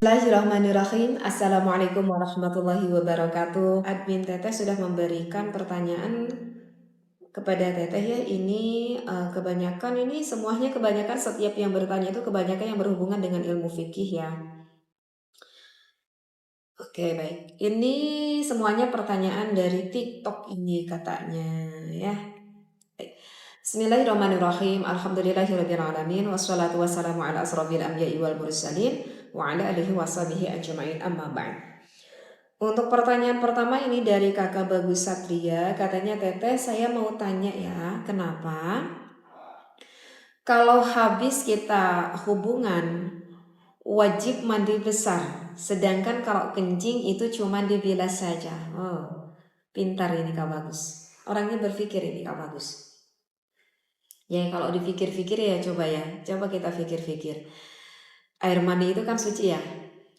Bismillahirrahmanirrahim. Assalamualaikum warahmatullahi wabarakatuh. Admin Teteh sudah memberikan pertanyaan kepada Teteh ya. Ini kebanyakan setiap yang bertanya itu kebanyakan yang berhubungan dengan ilmu fikih ya. Oke, baik. Ini semuanya pertanyaan dari TikTok ini katanya ya. Baik. Bismillahirrahmanirrahim. Alhamdulillahirrabbilalamin. Wassalatu wassalamu ala asrafil anbiya'i wal mursalin wa ala alihi washabihi ajma'in, amma ba'd. Untuk pertanyaan pertama ini dari Kakak Bagus Satria, katanya Teteh saya mau tanya ya, kenapa kalau habis kita hubungan wajib mandi besar, sedangkan kalau kencing itu cuma dibilas saja. Oh, pintar ini Kak Bagus. Orangnya berpikir ini Kak Bagus. Ya kalau dipikir-pikir ya coba kita pikir-pikir. Air mani itu kan suci ya.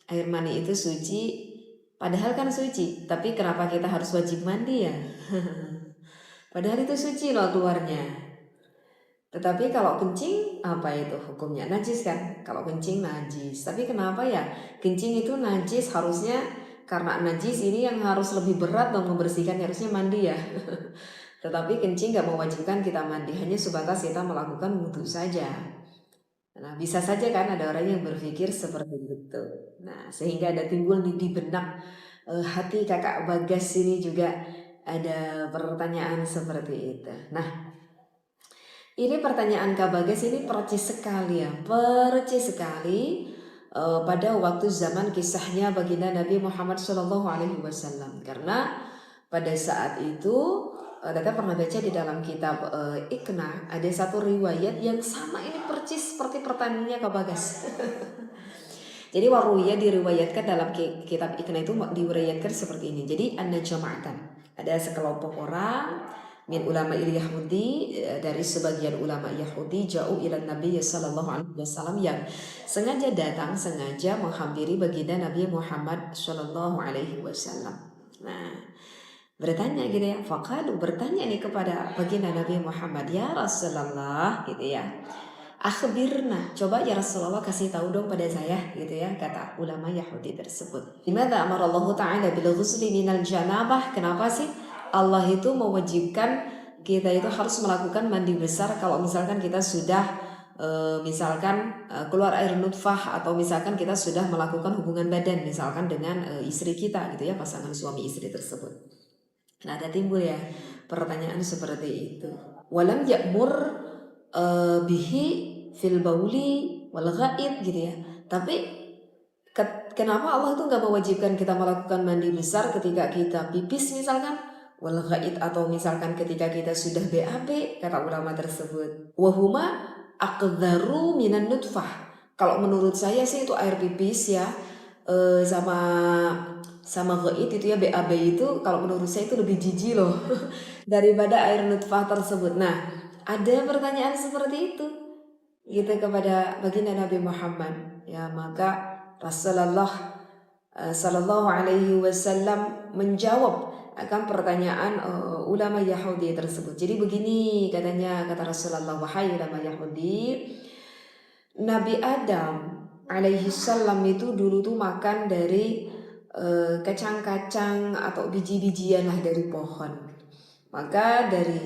Air mani itu suci, padahal kan suci. Tapi kenapa kita harus wajib mandi ya? Padahal itu suci loh keluarnya. Tetapi kalau kencing apa itu hukumnya? Najis kan? Kalau kencing najis. Tapi kenapa ya? Kencing itu najis, harusnya karena najis ini yang harus lebih berat dan membersihkan, harusnya mandi ya. Tetapi kencing gak mewajibkan kita mandi, hanya sebatas kita melakukan wudu saja. Nah, bisa saja kan ada orang yang berpikir seperti itu. Nah, sehingga ada timbul di benak hati Kakak Bagas ini juga ada pertanyaan seperti itu. Nah, ini pertanyaan Kak Bagas ini percis sekali ya, percis sekali pada waktu zaman kisahnya baginda Nabi Muhammad SAW. Karena pada saat itu Tata pernah baca di dalam kitab Iqna, ada satu riwayat yang sama ini percis seperti pertanyaannya Kak Bagas. Jadi waruya diriwayatkan dalam kitab Iqna itu diriwayatkan seperti ini. Jadi anna jama'atan, ada sekelompok orang min ulama Yahudi, dari sebagian ulama Yahudi, jauh ila Nabi sallallahu alaihi wasallam, yang sengaja menghampiri baginda Nabi Muhammad sallallahu alaihi wasallam. Nah, bertanya gitu ya, faqalu, bertanya nih kepada baginda Nabi Muhammad, ya Rasulullah gitu ya, akhbirna, coba ya Rasulullah kasih tahu dong pada saya gitu ya, kata ulama Yahudi tersebut. Limadza amarallahu ta'ala bil ghusli minal janabah, kenapa sih Allah itu mewajibkan kita itu harus melakukan mandi besar kalau misalkan kita sudah keluar air nutfah, atau misalkan kita sudah melakukan hubungan badan misalkan dengan istri kita gitu ya, pasangan suami istri tersebut. Nah, ada timbul ya pertanyaan seperti itu. Walam ya'mur bihi fil bauli wal ghaid gitu ya. Tapi kenapa Allah itu nggak mewajibkan kita melakukan mandi besar ketika kita pipis misalkan, wal ghaid, atau misalkan ketika kita sudah BAB, kata ulama tersebut. Wahuma aqdharu minan nutfah. Kalau menurut saya sih itu air pipis ya, sama ghaid itu ya, BAB itu kalau menurut saya itu lebih jijik loh daripada air nutfah tersebut. Nah, ada pertanyaan seperti itu gitu kepada baginda Nabi Muhammad ya, maka Rasulullah sallallahu alaihi wasallam menjawab akan pertanyaan ulama Yahudi tersebut. Jadi begini katanya, kata Rasulullah, wahai ulama Yahudi, Nabi Adam alaihi salam itu dulu tuh makan dari kacang-kacang atau biji-bijian lah dari pohon. Maka dari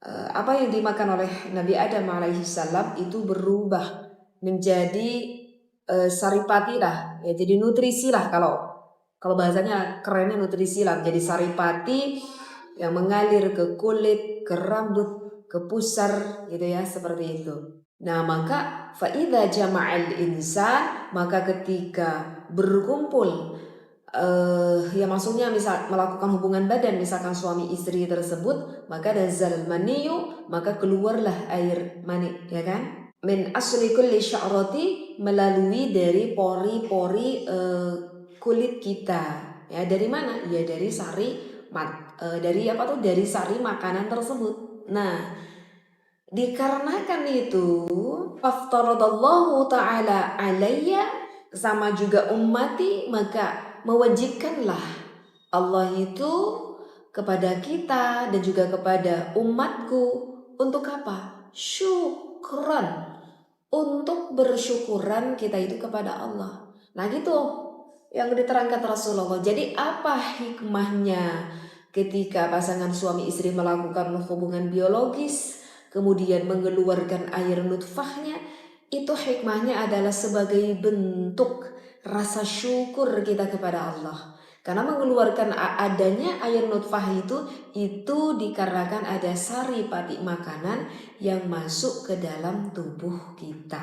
apa yang dimakan oleh Nabi Adam alaihi salam itu berubah menjadi saripati lah ya, jadi nutrisi lah, kalau bahasanya kerennya nutrisi lah, jadi saripati yang mengalir ke kulit, ke rambut, ke pusar gitu ya, seperti itu. Nah, maka faida jama'al insan, maka ketika berkumpul ya maksudnya misal melakukan hubungan badan misalkan suami istri tersebut, maka nazal maniyu, maka keluarlah air mani ya kan, min asli kulli sya'rati, melalui dari pori-pori kulit kita ya. Dari mana ya? Dari dari sari makanan tersebut. Nah, dikarenakan itu faftaradallahu ta'ala alayya, sama juga ummati, maka mewajibkanlah Allah itu kepada kita dan juga kepada umatku untuk apa? Syukran, untuk bersyukuran kita itu kepada Allah. Nah gitu yang diterangkan Rasulullah. Jadi apa hikmahnya ketika pasangan suami istri melakukan hubungan biologis, kemudian mengeluarkan air nutfahnya? Itu hikmahnya adalah sebagai bentuk rasa syukur kita kepada Allah. Karena mengeluarkan adanya air nutfah itu dikarenakan ada sari patik makanan yang masuk ke dalam tubuh kita.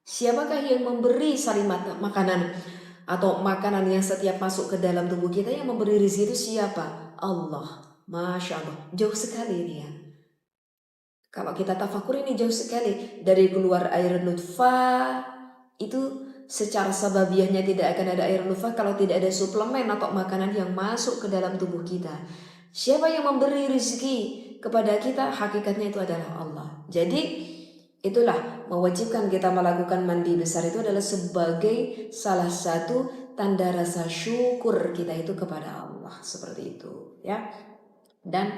Siapakah yang memberi sari makanan atau makanan yang setiap masuk ke dalam tubuh kita? Yang memberi rezeki itu siapa? Allah. Masya Allah, jauh sekali ini ya. Kalau kita tafakur ini jauh sekali. Dari keluar air nutfah itu secara sababiahnya tidak akan ada air nutfah kalau tidak ada suplemen atau makanan yang masuk ke dalam tubuh kita. Siapa yang memberi rezeki kepada kita? Hakikatnya itu adalah Allah. Jadi itulah mewajibkan kita melakukan mandi besar itu adalah sebagai salah satu tanda rasa syukur kita itu kepada Allah, seperti itu ya. Dan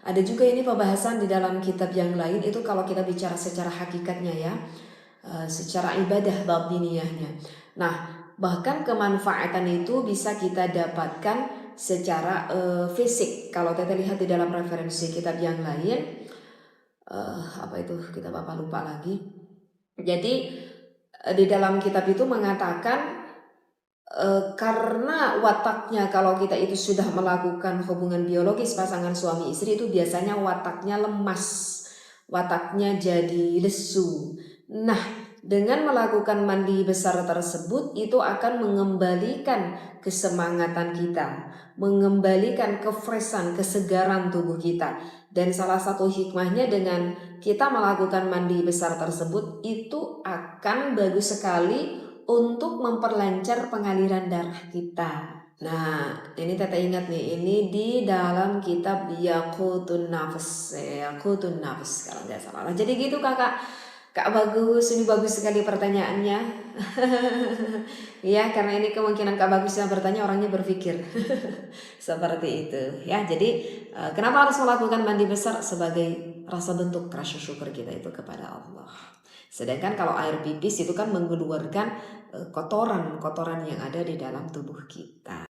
ada juga ini pembahasan di dalam kitab yang lain itu kalau kita bicara secara hakikatnya ya, secara ibadah batiniahnya. Nah, bahkan kemanfaatan itu bisa kita dapatkan secara fisik. Kalau kita lihat di dalam referensi kitab yang lain, apa itu kita bapak lupa lagi. Jadi di dalam kitab itu mengatakan karena wataknya kalau kita itu sudah melakukan hubungan biologis pasangan suami istri itu biasanya wataknya lemas, wataknya jadi lesu. Nah, dengan melakukan mandi besar tersebut itu akan mengembalikan kesemangatan kita, mengembalikan kefreshan, kesegaran tubuh kita. Dan salah satu hikmahnya dengan kita melakukan mandi besar tersebut itu akan bagus sekali untuk memperlancar pengaliran darah kita. Nah, ini Tete ingat nih, ini di dalam kitab Yaqutun Nafs, Yaqutun Nafs kalau nggak salah. Nah, jadi gitu Kak Bagus, ini bagus sekali pertanyaannya. Ya, karena ini kemungkinan Kak Bagus yang bertanya orangnya berpikir seperti itu. Ya, jadi kenapa harus melakukan mandi besar? Sebagai rasa bentuk rasa syukur kita itu kepada Allah. Sedangkan kalau air pipis itu kan mengeluarkan kotoran-kotoran yang ada di dalam tubuh kita.